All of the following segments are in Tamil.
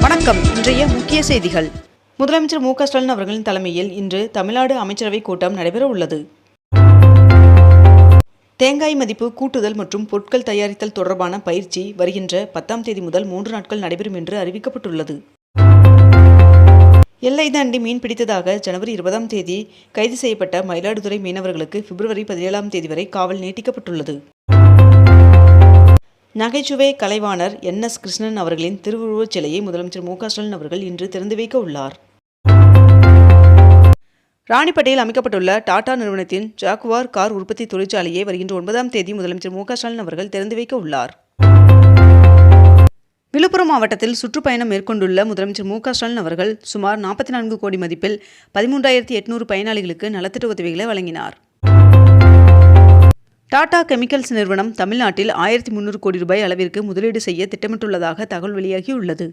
வணக்கம். இன்றைய முக்கிய செய்திகள். முதலமைச்சர் மு க ஸ்டாலின் அவர்களின் தலைமையில் இன்று தமிழ்நாடு அமைச்சரவை கூட்டம் நடைபெற உள்ளது. தேங்காய் மதிப்பு கூட்டுதல் மற்றும் பொருட்கள் தயாரித்தல் தொடர்பான பயிற்சி வருகின்ற 10ஆம் தேதி முதல் 3 நாட்கள் நடைபெறும் என்று அறிவிக்கப்பட்டுள்ளது. எல்லை தாண்டி மீன் பிடித்ததாக ஜனவரி 20ஆம் தேதி கைது செய்யப்பட்ட மயிலாடுதுறை மீனவர்களுக்கு பிப்ரவரி 17ஆம் தேதி வரை காவல் நீட்டிக்கப்பட்டுள்ளது. நகைச்சுவை கலைவாணர் NS கிருஷ்ணன் அவர்களின் திருவுருவச் சிலையை முதலமைச்சர் மு க ஸ்டாலின் அவர்கள் இன்று திறந்து வைக்க உள்ளார். ராணிப்பேட்டையில் அமைக்கப்பட்டுள்ள டாடா நிறுவனத்தின் ஜாகுவார் கார் உற்பத்தி தொழிற்சாலையை வருகின்ற 9ஆம் தேதி முதலமைச்சர் மு க ஸ்டாலின் அவர்கள் திறந்து வைக்க உள்ளார். விழுப்புரம் மாவட்டத்தில் சுற்றுப்பயணம் மேற்கொண்டுள்ள முதலமைச்சர் மு க ஸ்டாலின் அவர்கள் சுமார் 44 கோடி மதிப்பில் 13,800 பயனாளிகளுக்கு நலத்திட்ட உதவிகளை வழங்கினார். டாடா கெமிக்கல்ஸ் நிறுவனம் தமிழ்நாட்டில் 1,300 கோடி ரூபாய் அளவிற்கு முதலீடு செய்ய திட்டமிட்டுள்ளதாக தகவல் வெளியாகியுள்ளது.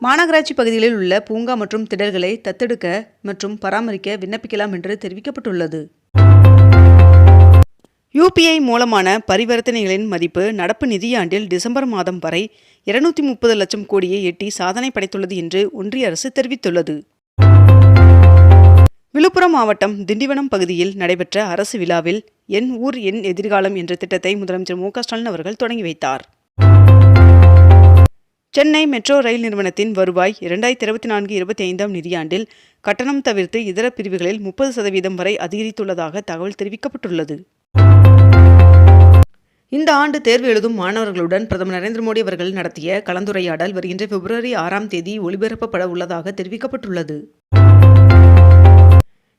மாநகராட்சி பகுதிகளில் உள்ள பூங்கா மற்றும் திடல்களை தத்தெடுக்க மற்றும் பராமரிக்க விண்ணப்பிக்கலாம் என்று தெரிவிக்கப்பட்டுள்ளது. UPI மூலமான பரிவர்த்தனைகளின் மதிப்பு நடப்பு நிதியாண்டில் டிசம்பர் மாதம் வரை 230 லட்சம் கோடியை எட்டி சாதனை படைத்துள்ளது என்று ஒன்றிய அரசு தெரிவித்துள்ளது. விழுப்புரம் மாவட்டம் திண்டிவனம் பகுதியில் நடைபெற்ற அரசு விழாவில் என் ஊர் என் எதிர்காலம் என்ற திட்டத்தை முதலமைச்சர் மு க ஸ்டாலின் அவர்கள் தொடங்கி வைத்தார். சென்னை மெட்ரோ ரயில் நிறுவனத்தின் வருவாய் 2024-25ஆம் நிதியாண்டில் கட்டணம் தவிர்த்து இதர பிரிவுகளில் 30% வரை அதிகரித்துள்ளதாக தகவல் தெரிவிக்கப்பட்டுள்ளது. இந்த ஆண்டு தேர்வு எழுதும் மாணவர்களுடன் பிரதமர் நரேந்திர மோடி அவர்கள் நடத்திய கலந்துரையாடல் வருகின்ற பிப்ரவரி 6ஆம் தேதி ஒளிபரப்பப்பட உள்ளதாக தெரிவிக்கப்பட்டுள்ளது.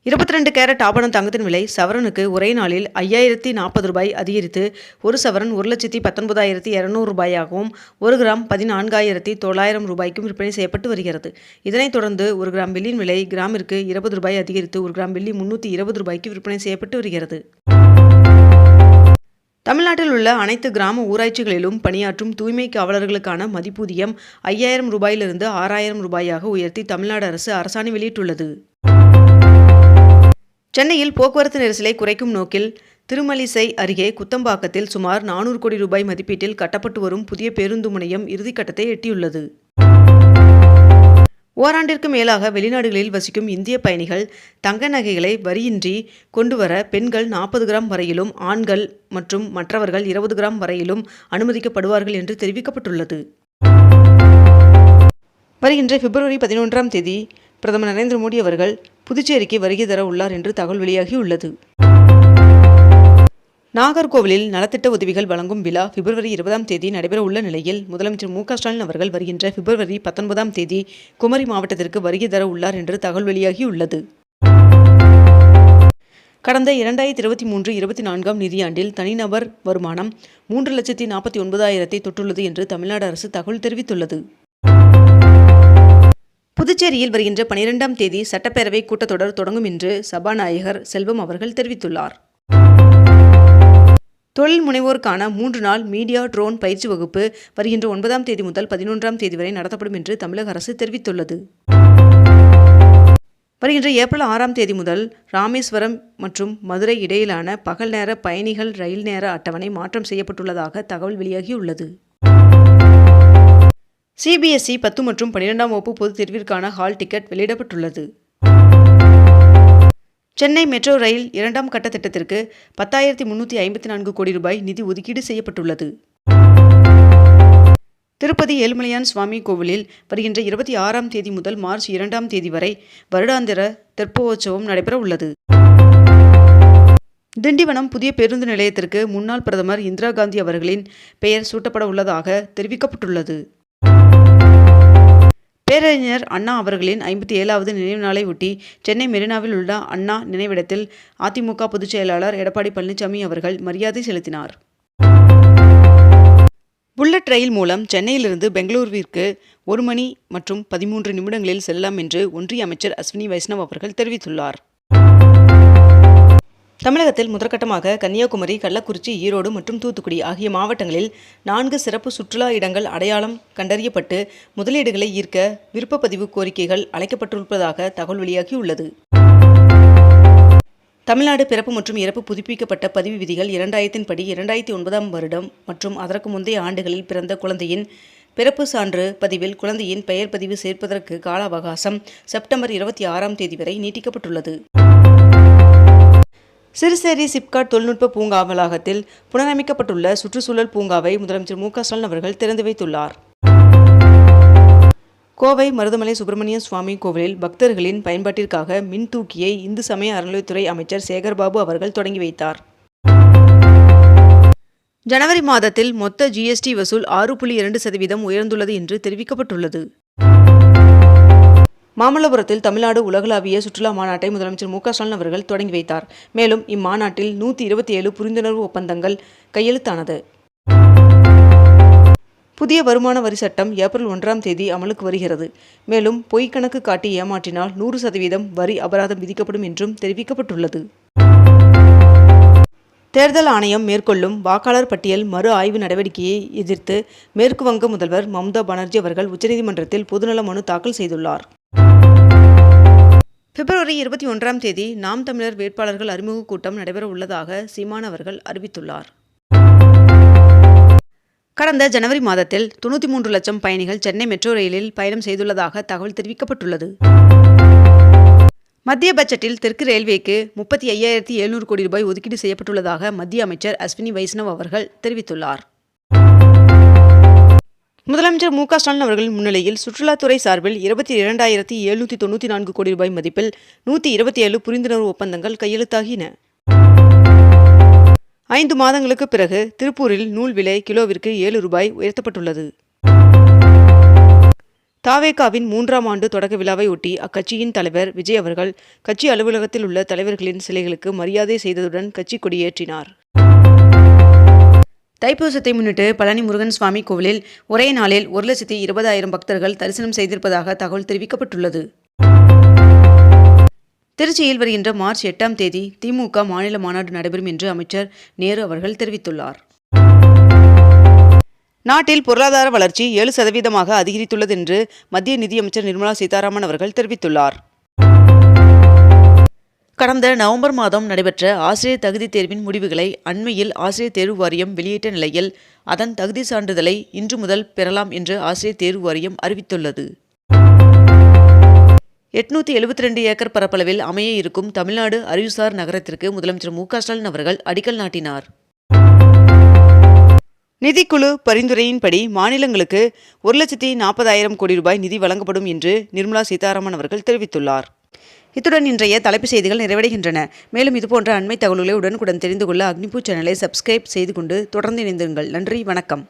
22 கேரட் ஆபண தங்கத்தின் விலை சவரனுக்கு ஒரே நாளில் 5,040 ரூபாய் அதிகரித்து ஒரு சவரன் 1,19,200 ரூபாயாகவும் 1 கிராம் 14,900 ரூபாய்க்கும் விற்பனை செய்யப்பட்டு வருகிறது. இதனைத் தொடர்ந்து 1 கிராம் வெள்ளியின் விலை கிராமிற்கு 20 ரூபாய் அதிகரித்து 1 கிராம் வெள்ளி 320 ரூபாய்க்கு விற்பனை செய்யப்பட்டு வருகிறது. தமிழ்நாட்டில் உள்ள அனைத்து கிராம ஊராட்சிகளிலும் பணியாற்றும் தூய்மை காவலர்களுக்கான மதிப்பூதியம் 5,000 ரூபாயிலிருந்து 6,000 ரூபாயாக உயர்த்தி தமிழ்நாடு அரசு அரசாணை வெளியிட்டுள்ளது. சென்னையில் போக்குவரத்து நெரிசலை குறைக்கும் நோக்கில் திருமலிசை அருகே குத்தம்பாக்கத்தில் சுமார் 400 கோடி ரூபாய் மதிப்பீட்டில் கட்டப்பட்டு வரும் புதிய பேருந்து முனையம் இறுதிக்கட்டத்தை எட்டியுள்ளது. ஓராண்டிற்கு மேலாக வெளிநாடுகளில் வசிக்கும் இந்திய பயணிகள் தங்க நகைகளை வரியின்றி கொண்டுவர பெண்கள் 40 கிராம் வரையிலும் ஆண்கள் மற்றும் மற்றவர்கள் 20 கிராம் வரையிலும் அனுமதிக்கப்படுவார்கள் என்று தெரிவிக்கப்பட்டுள்ளது. வருகின்ற பிப்ரவரி 11ஆம் தேதி பிரதமர் நரேந்திர மோடி அவர்கள் புதுச்சேரிக்கு வருகை தர உள்ளார் என்று தகவல் வெளியாகியுள்ளது. நாகர்கோவிலில் நலத்திட்ட உதவிகள் வழங்கும் விழா பிப்ரவரி 20ஆம் தேதி நடைபெற உள்ள நிலையில் முதலமைச்சர் மு க ஸ்டாலின் அவர்கள் வருகின்ற பிப்ரவரி 19ஆம் தேதி குமரி மாவட்டத்திற்கு வருகை தர உள்ளார் என்று தகவல் வெளியாகியுள்ளது. கடந்த 2023-24ஆம் நிதியாண்டில் தனிநபர் வருமானம் 3,49,000 தொட்டுள்ளது என்று தமிழ்நாடு அரசு தகவல் தெரிவித்துள்ளது. புதுச்சேரியில் வருகின்ற 12ஆம் தேதி சட்டப்பேரவை கூட்டத்தொடர் தொடங்கும் என்று சபாநாயகர் செல்வம் அவர்கள் தெரிவித்துள்ளார். தொழில் முனைவோருக்கான 3 நாள் மீடியா ட்ரோன் பயிற்சி வகுப்பு வருகின்ற 9ஆம் தேதி முதல் 11ஆம் தேதி வரை நடத்தப்படும் என்று தமிழக அரசு தெரிவித்துள்ளது. வருகின்ற ஏப்ரல் 6ஆம் தேதி முதல் ராமேஸ்வரம் மற்றும் மதுரை இடையிலான பகல் நேர பயணிகள் ரயில் நேர அட்டவணை மாற்றம் செய்யப்பட்டுள்ளதாக தகவல் வெளியாகியுள்ளது. CBSE 10 மற்றும் 12ஆம் வகுப்பு பொதுத் தேர்விற்கான ஹால் டிக்கெட் வெளியிடப்பட்டுள்ளது. சென்னை மெட்ரோ ரயில் 2ஆம் கட்ட திட்டத்திற்கு 10,354 கோடி ரூபாய் நிதி ஒதுக்கீடு செய்யப்பட்டுள்ளது. திருப்பதி ஏழுமலையான் சுவாமி கோவிலில் வருகின்ற 26ஆம் தேதி முதல் மார்ச் 2ஆம் தேதி வரை வருடாந்திர தெப்போற்சவம் நடைபெற உள்ளது. திண்டிவனம் புதிய பேருந்து நிலையத்திற்கு முன்னாள் பிரதமர் இந்திரா காந்தி அவர்களின் பெயர் சூட்டப்பட உள்ளதாக தெரிவிக்கப்பட்டுள்ளது. பேரறிஞர் அண்ணா அவர்களின் 57வது நினைவு நாளை ஒட்டி சென்னை மெரினாவில் உள்ள அண்ணா நினைவிடத்தில் அதிமுக பொதுச் செயலாளர் எடப்பாடி பழனிசாமி அவர்கள் மரியாதை செலுத்தினார். புல்லட் ரயில் மூலம் சென்னையிலிருந்து பெங்களூருவிற்கு 1 மணி மற்றும் 13 நிமிடங்களில் செல்லலாம் என்று ஒன்றிய அமைச்சர் அஸ்வினி வைஷ்ணவ் அவர்கள் தெரிவித்துள்ளார். தமிழகத்தில் முதற்கட்டமாக கன்னியாகுமரி, கள்ளக்குறிச்சி, ஈரோடு மற்றும் தூத்துக்குடி ஆகிய மாவட்டங்களில் 4 சிறப்பு சுற்றுலா இடங்கள் அடையாளம் கண்டறியப்பட்டு முதலீடுகளை ஈர்க்க விருப்பப்பதிவு கோரிக்கைகள் அழைக்கப்பட்டிருப்பதாக தகவல் வெளியாகியுள்ளது. தமிழ்நாடு பிறப்பு மற்றும் இறப்பு புதுப்பிக்கப்பட்ட பதிவு விதிகள் 2000 படி 2009ஆம் வருடம் மற்றும் அதற்கு முந்தைய ஆண்டுகளில் பிறந்த குழந்தையின் பிறப்பு சான்று பதிவில் குழந்தையின் பெயர் பதிவு சேர்ப்பதற்கு கால அவகாசம் செப்டம்பர் 26ஆம் தேதி வரை நீட்டிக்கப்பட்டுள்ளது. சிறுசேரி சிப்காட் தொழில்நுட்ப பூங்கா வளாகத்தில் புனரமைக்கப்பட்டுள்ள சுற்றுச்சூழல் பூங்காவை முதலமைச்சர் மு.க.ஸ்டாலின் அவர்கள் திறந்து வைத்துள்ளார். கோவை மருதமலை சுப்பிரமணிய சுவாமி கோவிலில் பக்தர்களின் பயன்பாட்டிற்காக மின் தூக்கியை இந்து சமய அறநிலையத்துறை அமைச்சர் சேகர்பாபு அவர்கள் தொடங்கி வைத்தார். ஜனவரி மாதத்தில் மொத்த ஜிஎஸ்டி வசூல் 6.2% உயர்ந்துள்ளது என்று தெரிவிக்கப்பட்டுள்ளது. மாமல்லபுரத்தில் தமிழ்நாடு உலகளாவிய சுற்றுலா மாநாட்டை முதலமைச்சர் மு.க.ஸ்டாலின் அவர்கள் தொடங்கி வைத்தார். மேலும் இம்மாநாட்டில் 127 புரிந்துணர்வு ஒப்பந்தங்கள் கையெழுத்தானது. புதிய வருமான வரி சட்டம் ஏப்ரல் 1ஆம் தேதி அமலுக்கு வருகிறது. மேலும் பொய் கணக்கு காட்டி ஏமாற்றினால் 100% வரி அபராதம் விதிக்கப்படும் என்றும் தெரிவிக்கப்பட்டுள்ளது. தேர்தல் ஆணையம் மேற்கொள்ளும் வாக்காளர் பட்டியல் மறு ஆய்வு நடவடிக்கையை எதிர்த்து மேற்கு வங்க முதல்வர் மம்தா பானர்ஜி அவர்கள் உச்சநீதிமன்றத்தில் பொதுநல மனு தாக்கல் செய்துள்ளார். பிப்ரவரி 21ஆம் தேதி நாம் தமிழர் வேட்பாளர்கள் அறிமுக கூட்டம் நடைபெற உள்ளதாக சீமான் அவர்கள் அறிவித்துள்ளார். கடந்த ஜனவரி மாதத்தில் 93 லட்சம் பயணிகள் சென்னை மெட்ரோ ரயிலில் பயணம் செய்துள்ளதாக தகவல் தெரிவிக்கப்பட்டுள்ளது. மத்திய பட்ஜெட்டில் தெற்கு ரயில்வேக்கு 35,700 கோடி ரூபாய் ஒதுக்கீடு செய்யப்பட்டுள்ளதாக மத்திய அமைச்சர் அஸ்வினி வைஷ்ணவ் அவர்கள் தெரிவித்துள்ளார். முதலமைச்சர் மு.க.ஸ்டாலின் அவர்கள் முன்னிலையில் சுற்றுலாத்துறை சார்பில் 22,794 கோடி ரூபாய் மதிப்பில் 127 புரிந்துணர்வு ஒப்பந்தங்கள் கையெழுத்தாகின. 5 மாதங்களுக்கு பிறகு திருப்பூரில் நூல் விலை கிலோவிற்கு 7 ரூபாய் உயர்த்தப்பட்டுள்ளது. தாவேகாவின் 3ஆம் ஆண்டு தொடக்க விழாவை ஒட்டி அக்கட்சியின் தலைவர் விஜய் அவர்கள் கட்சி அலுவலகத்தில் உள்ள தலைவர்களின் சிலைகளுக்கு மரியாதை செய்ததுடன் கட்சி கொடியேற்றினார். தைப்பூசத்தை முன்னிட்டு பழனி முருகன் சுவாமி கோவிலில் ஒரே நாளில் 1,20,000 பக்தர்கள் தரிசனம் செய்திருப்பதாக தகவல் தெரிவிக்கப்பட்டுள்ளது. திருச்சியில் வருகின்ற மார்ச் 8ஆம் தேதி திமுக மாநில மாநாடு நடைபெறும் என்று அமைச்சர் நேரு அவர்கள் தெரிவித்துள்ளார். நாட்டில் பொருளாதார வளர்ச்சி 7% அதிகரித்துள்ளது என்று மத்திய நிதியமைச்சர் நிர்மலா சீதாராமன் அவர்கள் தெரிவித்துள்ளார். கடந்த நவம்பர் மாதம் நடைபெற்ற ஆசிரியர் தகுதி தேர்வின் முடிவுகளை அண்மையில் ஆசிரியர் தேர்வு வாரியம் வெளியிட்ட நிலையில் அதன் தகுதி சான்றிதழை இன்று முதல் பெறலாம் என்று ஆசிரியர் தேர்வு வாரியம் அறிவித்துள்ளது. 872 ஏக்கர் பரப்பளவில் அமைய இருக்கும் தமிழ்நாடு அறிவுசார் நகரத்திற்கு முதலமைச்சர் மு.க.ஸ்டாலின் அவர்கள் அடிக்கல் நாட்டினார். நிதிக்குழு பரிந்துரையின்படி மாநிலங்களுக்கு 1,40,000 கோடி ரூபாய் நிதி வழங்கப்படும் என்று நிர்மலா சீதாராமன் அவர்கள் தெரிவித்துள்ளார். இத்துடன் இன்றைய தலைப்புச் செய்திகள் நிறைவடைகின்றன. மேலும் இதுபோன்ற அண்மை தகவல்களை உடனுக்குடன் தெரிந்து கொள்ள அக்னிபூ சேனலை சப்ஸ்கிரைப் செய்து கொண்டு தொடர்ந்து இணைந்திருங்கள். நன்றி, வணக்கம்.